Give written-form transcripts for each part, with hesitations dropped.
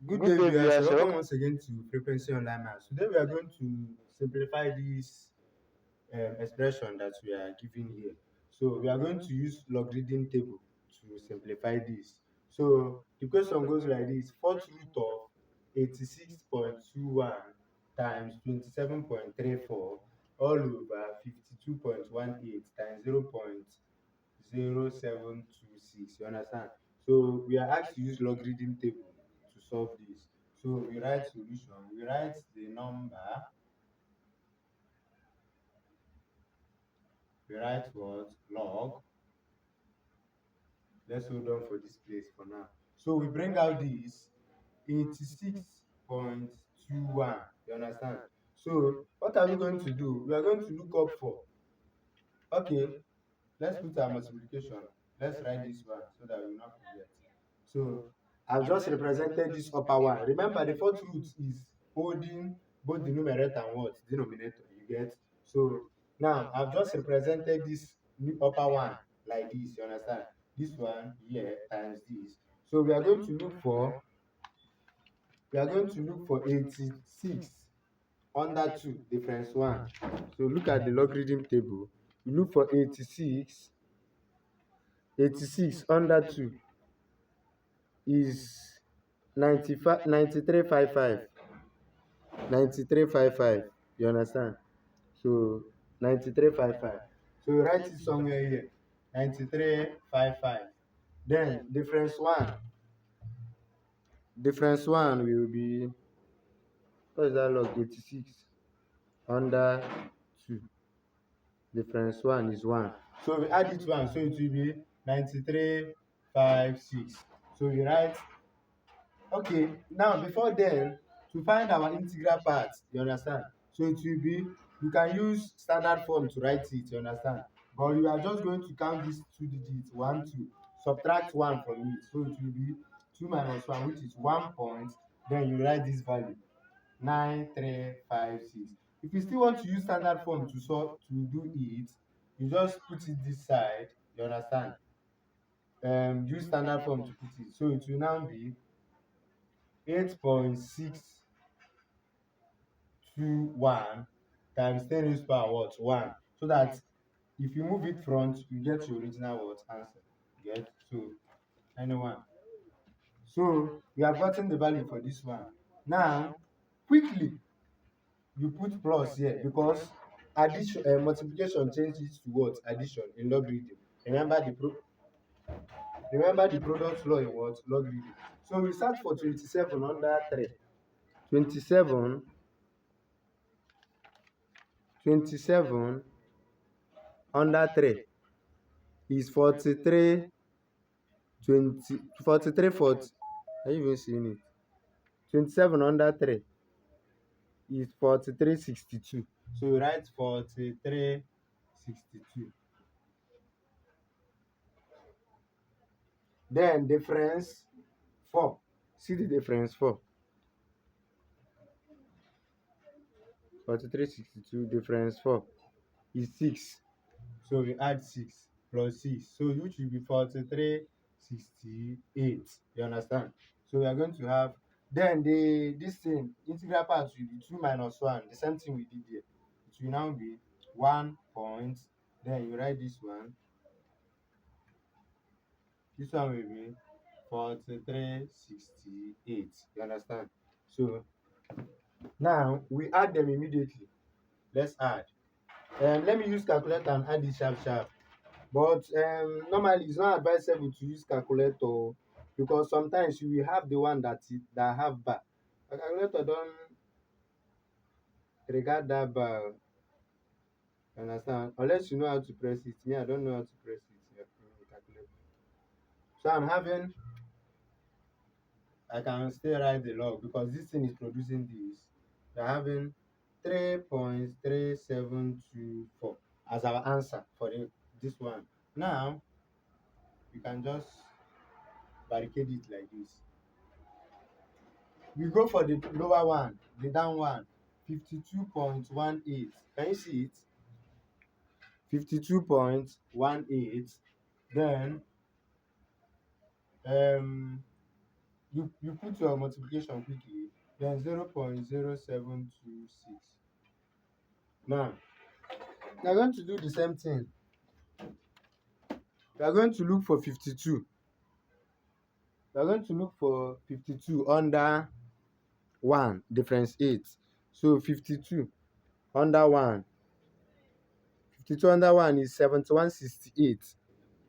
Good Good day, day, viewers. viewers. Welcome once again to Frequency Online Maths. Today we are going to simplify this expression that we are giving here. So we are going to use logarithm table to simplify this. So the question goes like this: fourth root of 86.21 times 27.34 all over 52.18 times 0.0726. You understand? So we are asked to use logarithm table to solve this. So we write solution. We write the number. We write what? Log. Let's hold on for this place for now. So we bring out this 86.21. You understand? So what are we going to do? We are going to look up for. Okay, let's put our multiplication. Let's write this one so that we will not forget. So I've just represented this upper one. Remember, the fourth root is holding both the numerator and what? Denominator. You get? So now I've just represented this new upper one like this. You understand? This one here times this. So we are going to look for 86 under 2 difference 1. So look at the logarithm table. We look for 86 under 2 is 95 9355 9355. You understand? So 9355. So we write it somewhere here. 9355. Then difference one will be, what is that log? 86 under 2. Difference 1 is 1. So we add it 1, so it will be 9356. So we write. Okay, now before then, to find our integral part, you understand? So it will be, you can use standard form to write it, you understand? But you are just going to count these two digits, 1, 2, subtract 1 from it. So it will be 2 minus 1, which is 1 point. Then you write this value, 9356. If you still want to use standard form to do it, you just put it this side, you understand? Use standard form to put it. So it will now be 8.621 times 10 raised power what? 1. So that if you move it front, you get your original what? Answer. Get? So, anyone. So, we have gotten the value for this one. Now, quickly, you put plus here because addition multiplication changes to what? Addition in logarithm. Remember the product law in what? Logarithm. So we start for 27 under 3. 27 27 under 3 is 43 20 43 40. Are you even seeing it? 27 under 3 is 4362. So we write 4362. Then difference 4. See the difference 4. 4362 difference 4 is 6. So we add 6 plus 6. So which will be 4368. You understand? So we are going to have, then this thing, integral part will be 2 minus 1. The same thing we did here. It will now be 1 point. Then you write this one. This one will be 4368. You understand? So now we add them immediately. Let's add. Let me use calculator and add it sharp sharp. But normally it's not advisable to use calculator because sometimes you will have the one that have bar. A calculator don't regard that bar. You understand? Unless you know how to press it. Me, I don't know how to press it. Yeah, in calculator. So I can still write the log because this thing is producing this. We're having 3.3724 as our answer for this one. Now you can just barricade it like this. We go for the lower one, the down one, 52.18. Can you see it? 52.18. Then you put your multiplication quickly, then 0.0726. Now we are going to do the same thing. We are going to look for 52. We are going to look for 52 under 1 difference 8. So 52 under 1, 52 under 1 is 7168.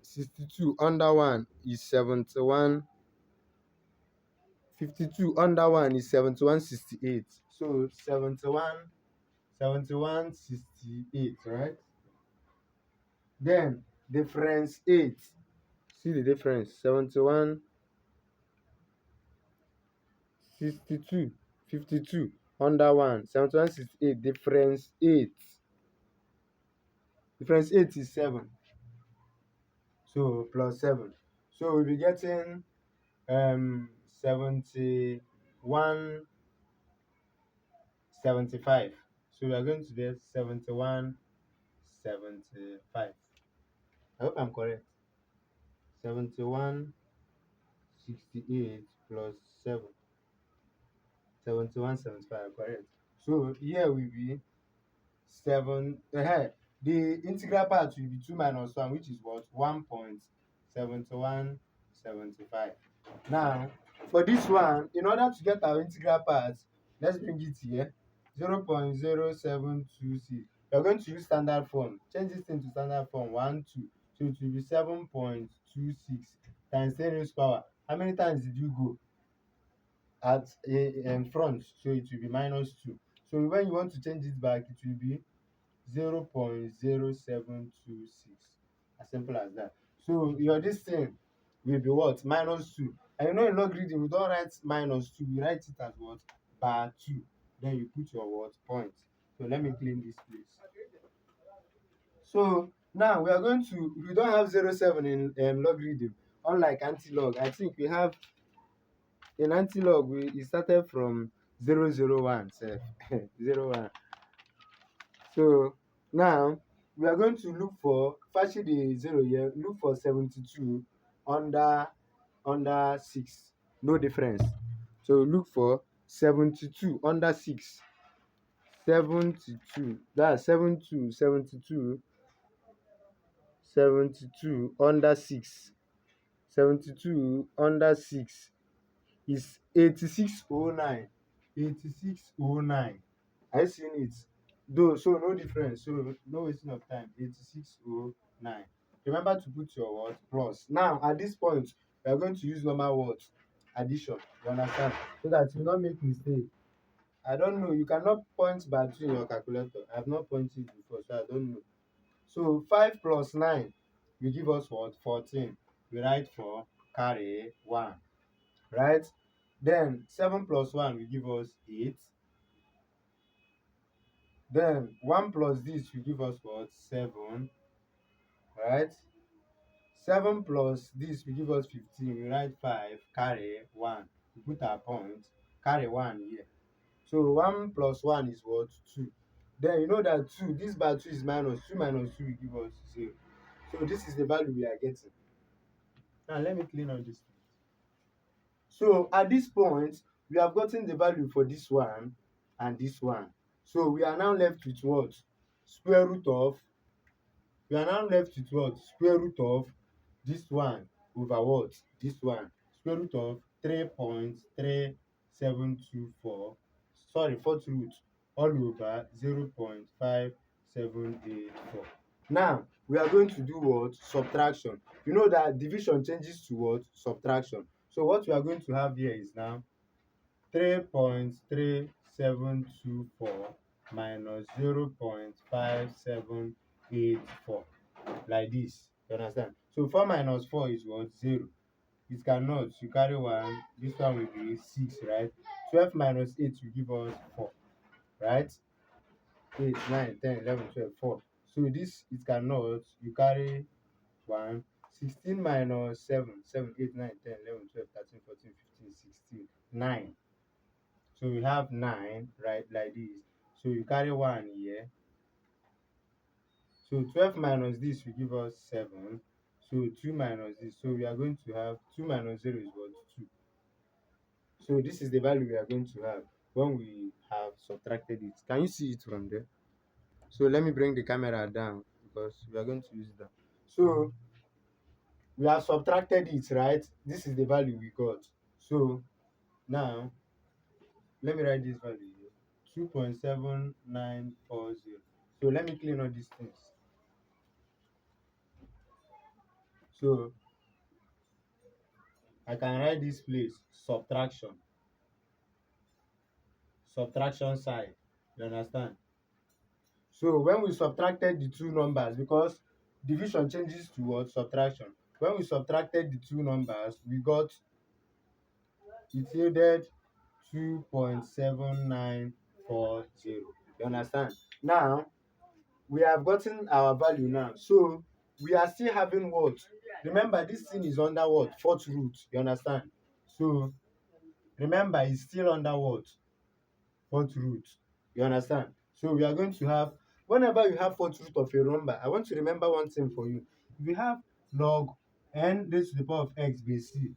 62 under 1 is 71. 52 under 1 is 7168. So 7168, right? Then difference 8. See the difference. 71, 62, 52 under 1, 7168. Difference 8. Difference 8 is 7. So plus 7. So we'll be getting 7175. So we are going to get 7175. I hope I'm correct. 7168 plus 7. 7175, correct. So here will be 7. The integral part will be 2 minus 1, which is what? 1.7175. Now, for this one, in order to get our integral part, let's bring it here. 0.0726. We're going to use standard form. Change this thing to standard form. 1, 2. So it will be 7.26 times 10 raised power. How many times did you go at in front? So it will be minus 2. So when you want to change it back, it will be 0.0726. As simple as that. So your this thing will be what? Minus 2. And you know in logarithm, we don't write minus 2, we write it as what? Bar 2. Then you put your what? Point. So let me clean this place. So now we are going to, we don't have 0.7 in logarithm, unlike anti-log. I think we have in anti-log, it started from 0.01. 0.1. So now we are going to look for, firstly the 0 here, look for 72 under 6. No difference. So look for 72 under 6. 72. That's 72, 72, 72 under 6. 72 under 6 is 8609. 8609. Are you seeing it? Though, so no difference. So no wasting of time. 8609. Remember to put your what? Plus. Now, at this point, we are going to use normal what? Addition. You understand? So that you will not make mistake. I don't know. You cannot point by 2 in your calculator. I have not pointed before, so I don't know. So 5 plus 9 will give us what? 14. We write for carry 1. Right? Then 7 plus 1 will give us 8. Then 1 plus this will give us what? 7. Right? 7 plus this will give us 15. We write 5, carry 1. We put our point, carry 1 here. So 1 plus 1 is what? 2. Then you know that 2, this by 2 is minus. 2 minus 2 will give us 0. So this is the value we are getting. Now let me clean on this. So at this point, we have gotten the value for this one and this one. So we are now left with what? Square root of, we are now left with what? Square root of this one over what? This one. Square root of 3.3724. Sorry, fourth root all over 0.5784. Now we are going to do what? Subtraction. You know that division changes to what? Subtraction. So what we are going to have here is now 3.3724 minus 0.5784, like this. You understand? So 4 minus 4 is what? 0. It cannot. You carry 1. This one will be 6, right? 12 minus 8 will give us 4, right? 8, 9, 10, 11, 12, 4. So this, it cannot. You carry 1. 16 minus 7, 7, 8, 9, 10, 11, 12, 13, 14, 15, 16, 9. So we have 9, right, like this. So you carry 1 here. So 12 minus this will give us 7. So 2 minus this. So we are going to have 2 minus 0 is what? 2. So this is the value we are going to have when we have subtracted it. Can you see it from there? So let me bring the camera down because we are going to use that. So we have subtracted it, right? This is the value we got. So now let me write this value here. 2.7940. So let me clean all these things. So I can write this place subtraction side. You understand? So when we subtracted the two numbers, because division changes to what? Subtraction. When we subtracted the two numbers, we got it yielded 2.7940. You understand? Now we have gotten our value now. So we are still having what? Remember, this thing is under what? Fourth root. You understand? So remember, it's still under what? Fourth root. You understand? So we are going to have, whenever you have fourth root of a number, I want to remember one thing for you. If you have log n raised to the power of x base c,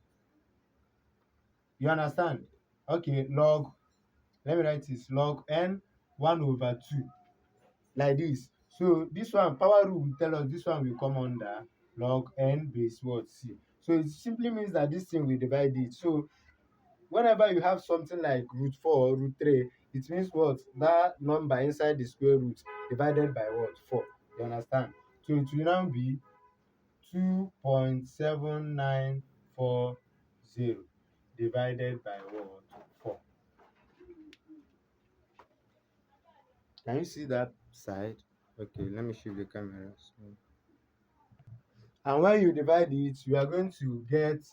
you understand? Okay, log, let me write this, log n 1 over 2, like this. So this one, power rule will tell us this one will come under log n base what? C. So it simply means that this thing will divide it. So whenever you have something like root 4 or root 3, it means what? That number inside the square root divided by what? 4. You understand? So it will now be 2.7940 divided by what? 4. Can you see that side? Okay, let me shift the camera. And when you divide it, you are going to get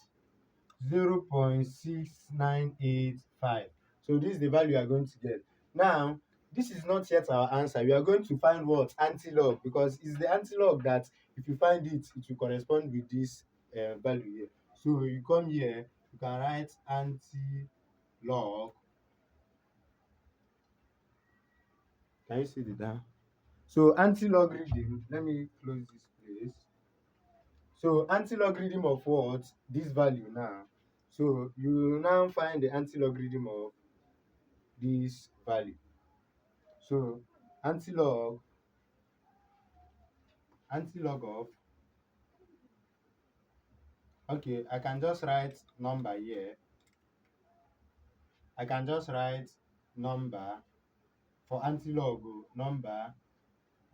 0.6985. So this is the value you are going to get. Now, this is not yet our answer. We are going to find what? Antilog, because it's the antilog that if you find it, it will correspond with this value here. So you come here, you can write antilog. Can you see the down? So anti-logarithm, let me close this place. So anti-logarithm of what? This value now. So you now find the anti-logarithm of this value. So anti-log of, okay, I can just write number here. I can just write number for anti-log, number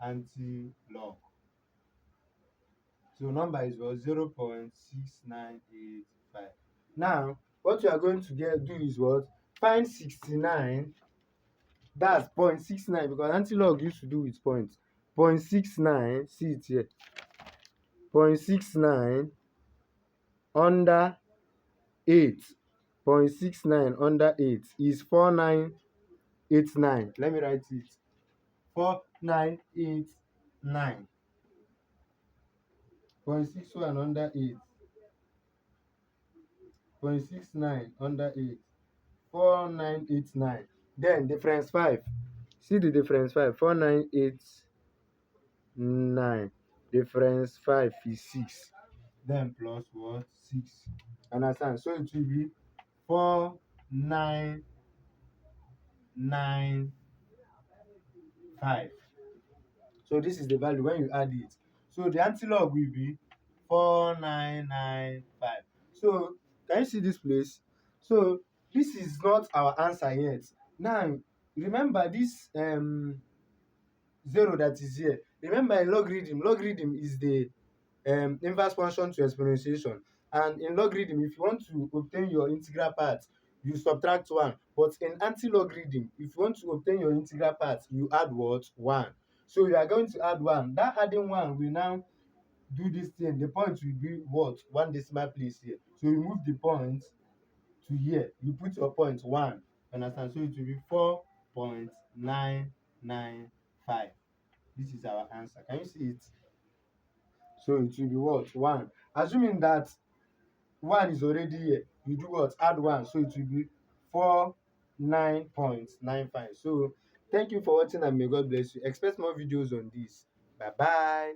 anti-log. So number is what? 0.6985. Now, what you are going to do is what? Find 69. That's 0.69 because anti-log used to do with points. 0.69, see it here. 0.69 under 8. 0.69 under 8 is 4989. Let me write it. 4989. 0.61 under 8. 0.69 under 8. 4989. Then difference 5. See the difference 5. 4989. Difference 5 is 6. Then plus what? 6. Understand? So it will be 4995. So this is the value when you add it. So the antilog will be 4995. So can you see this place? So this is not our answer yet. Now remember this 0 that is here. Remember in logarithm is the inverse function to exponentiation. And in logarithm, if you want to obtain your integral part, you subtract 1. But in anti-logarithm, if you want to obtain your integral part, you add what? 1. So you are going to add 1. That adding 1 will now do this thing. The point will be what? 1 decimal place here. So you move the point to here. You put your point 1. Understand? So it will be 4.995. This is our answer. Can you see it? So it will be what? 1. Assuming that 1 is already here, you do what? Add 1. So it will be 49.95. So thank you for watching and may God bless you. Expect more videos on this. Bye bye.